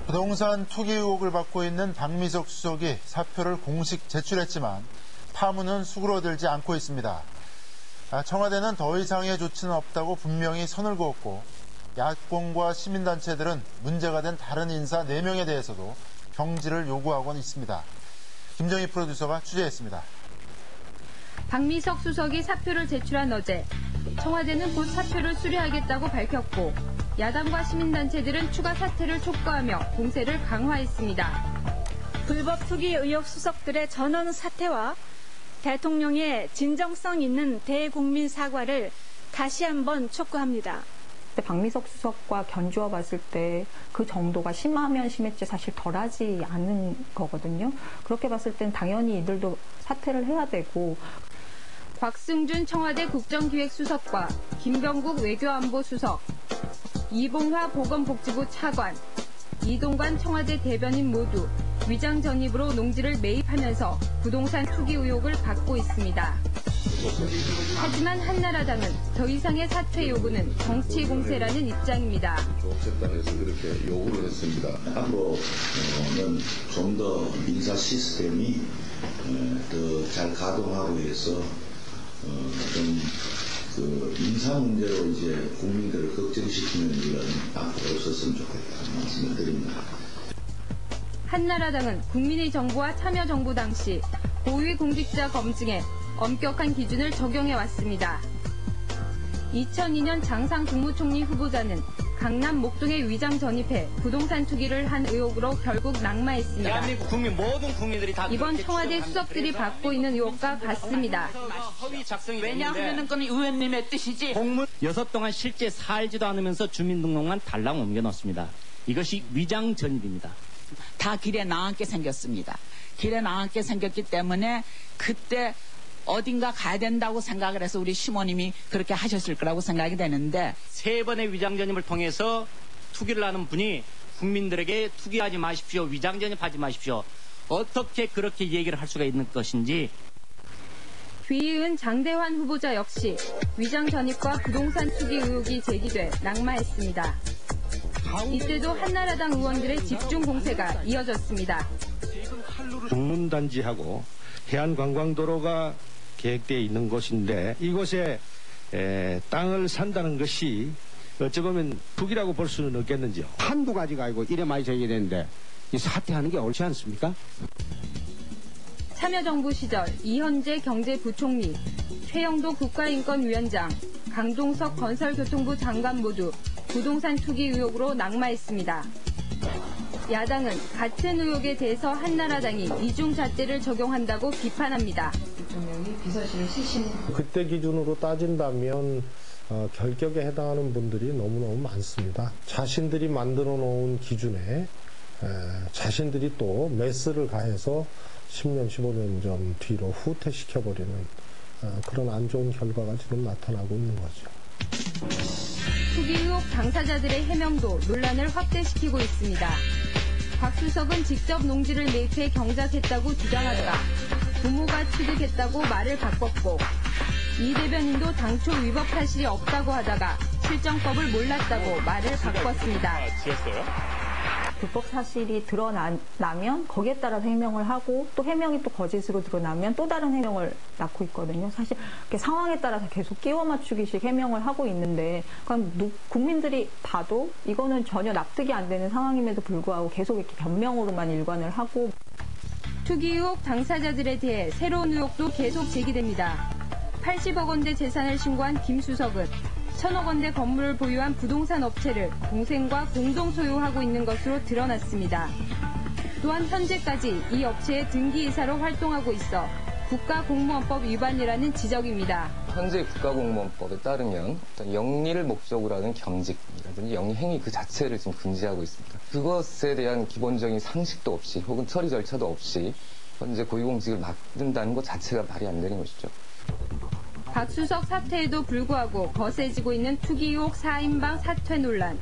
부동산 투기 의혹을 받고 있는 박미석 수석이 사표를 공식 제출했지만 파문은 수그러들지 않고 있습니다. 청와대는 더 이상의 조치는 없다고 분명히 선을 그었고 야권과 시민단체들은 문제가 된 다른 인사 4명에 대해서도 경질을 요구하고는 있습니다. 김정희 프로듀서가 취재했습니다. 박미석 수석이 사표를 제출한 어제 청와대는 곧 사표를 수리하겠다고 밝혔고 야당과 시민단체들은 추가 사퇴를 촉구하며 공세를 강화했습니다. 불법 투기 의혹 수석들의 전원 사퇴와 대통령의 진정성 있는 대국민 사과를 다시 한번 촉구합니다. 박미석 수석과 견주어 봤을 때 그 정도가 심하면 심했지 사실 덜하지 않은 거거든요. 그렇게 봤을 땐 당연히 이들도 사퇴를 해야 되고. 곽승준 청와대 국정기획수석과 김병국 외교안보수석, 이봉화 보건복지부 차관, 이동관 청와대 대변인 모두 위장 전입으로 농지를 매입하면서 부동산 투기 의혹을 받고 있습니다. 하지만 한나라당은 더 이상의 사퇴 요구는 정치 공세라는 입장입니다. 조합책당에서 그렇게 요구를 했습니다. 앞으로는 좀 더 인사 시스템이 더 잘 가동하고 해서 그 인사 문제로 이제 국민들을 걱정시키는 일은 앞으로 없었으면 좋겠다는 말씀을 드립니다. 한나라당은 국민의 정부와 참여정부 당시 고위공직자 검증에 엄격한 기준을 적용해왔습니다. 2002년 장상 국무총리 후보자는 강남 목동에 위장 전입해 부동산 투기를 한 의혹으로 결국 낙마했습니다. 대한민국 국민 모든 국민들이 다 이번 청와대 수석들이 받고 있는 의혹과 같습니다. 왜냐하면 그건 의원님의 뜻이지. 공문 6 동안 실제 살지도 않으면서 주민등록만 달랑 옮겨놓습니다. 이것이 위장 전입입니다. 다 길에 나앉게 생겼습니다. 길에 나앉게 생겼기 때문에 그때 어딘가 가야 된다고 생각을 해서 우리 시모님이 그렇게 하셨을 거라고 생각이 되는데 3번의 위장 전입을 통해서 투기를 하는 분이 국민들에게 투기하지 마십시오. 위장 전입하지 마십시오. 어떻게 그렇게 얘기를 할 수가 있는 것인지. 뒤이은 장대환 후보자 역시 위장 전입과 부동산 투기 의혹이 제기돼 낙마했습니다. 이때도 한나라당 의원들의 집중 공세가 이어졌습니다. 중문단지하고 해안관광도로가 계획되어 있는 곳인데 이곳에 땅을 산다는 것이 어찌 보면 투기라고 볼 수는 없겠는지요. 한두 가지가 아니고 이래 많이 제기되는데 이 사퇴하는 게 옳지 않습니까? 참여정부 시절 이현재 경제부총리, 최영도 국가인권위원장, 강종석 건설교통부 장관 모두 부동산 투기 의혹으로 낙마했습니다. 야당은 같은 의혹에 대해서 한나라당이 이중잣대를 적용한다고 비판합니다. 대통령이 비서실을 실신. 그때 기준으로 따진다면 결격에 해당하는 분들이 너무너무 많습니다. 자신들이 만들어 놓은 기준에 자신들이 또 메스를 가해서 10년, 15년 전 뒤로 후퇴시켜버리는 그런 안 좋은 결과가 지금 나타나고 있는 거죠. 투기 의혹 당사자들의 해명도 논란을 확대시키고 있습니다. 박 수석은 직접 농지를 매입해 경작했다고 주장하다가 부모가 취득했다고 말을 바꿨고 이 대변인도 당초 위법 사실이 없다고 하다가 실정법을 몰랐다고 말을 바꿨습니다. 불법 사실이 드러나면 거기에 따라서 해명을 하고 또 해명이 또 거짓으로 드러나면 또 다른 해명을 낳고 있거든요. 사실 상황에 따라서 계속 끼워 맞추기식 해명을 하고 있는데 그럼 국민들이 봐도 이거는 전혀 납득이 안 되는 상황임에도 불구하고 계속 이렇게 변명으로만 일관을 하고. 투기 의혹 당사자들에 대해 새로운 의혹도 계속 제기됩니다. 80억 원대 재산을 신고한 김 수석은 1,000억 원대 건물을 보유한 부동산 업체를 동생과 공동 소유하고 있는 것으로 드러났습니다. 또한 현재까지 이 업체의 등기이사로 활동하고 있어 국가공무원법 위반이라는 지적입니다. 현재 국가공무원법에 따르면 어떤 영리를 목적으로 하는 경직이라든지 영리 행위 그 자체를 지금 금지하고 있습니다. 그것에 대한 기본적인 상식도 없이 혹은 처리 절차도 없이 현재 고위공직을 맡는다는 것 자체가 말이 안 되는 것이죠. 박 수석 사퇴에도 불구하고 거세지고 있는 투기 의혹 4인방 사퇴 논란.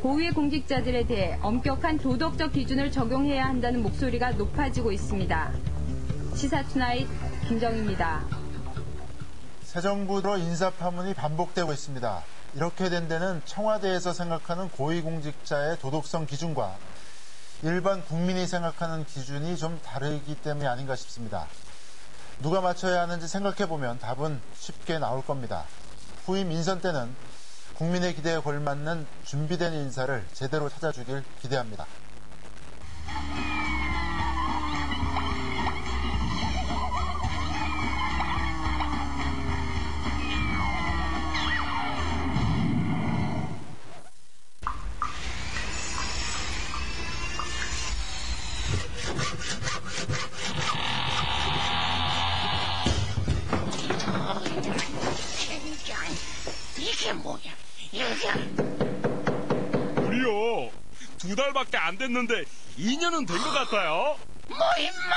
고위 공직자들에 대해 엄격한 도덕적 기준을 적용해야 한다는 목소리가 높아지고 있습니다. 시사투나잇 김정희입니다. 새 정부 들어 인사 파문이 반복되고 있습니다. 이렇게 된 데는 청와대에서 생각하는 고위공직자의 도덕성 기준과 일반 국민이 생각하는 기준이 좀 다르기 때문이 아닌가 싶습니다. 누가 맞춰야 하는지 생각해보면 답은 쉽게 나올 겁니다. 후임 인선 때는 국민의 기대에 걸맞는 준비된 인사를 제대로 찾아주길 기대합니다. 이게 뭐야? 우리요 2달밖에 안 됐는데 2년은 된 것 같아요. 뭐 임마!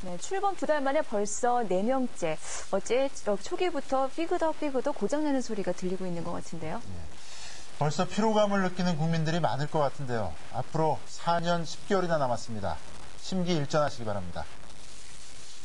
네, 출범 2달 만에 벌써 4명째. 어제 초기부터 삐그덕 고장나는 소리가 들리고 있는 것 같은데요. 벌써 피로감을 느끼는 국민들이 많을 것 같은데요. 앞으로 4년 10개월이나 남았습니다. 심기일전하시기 바랍니다.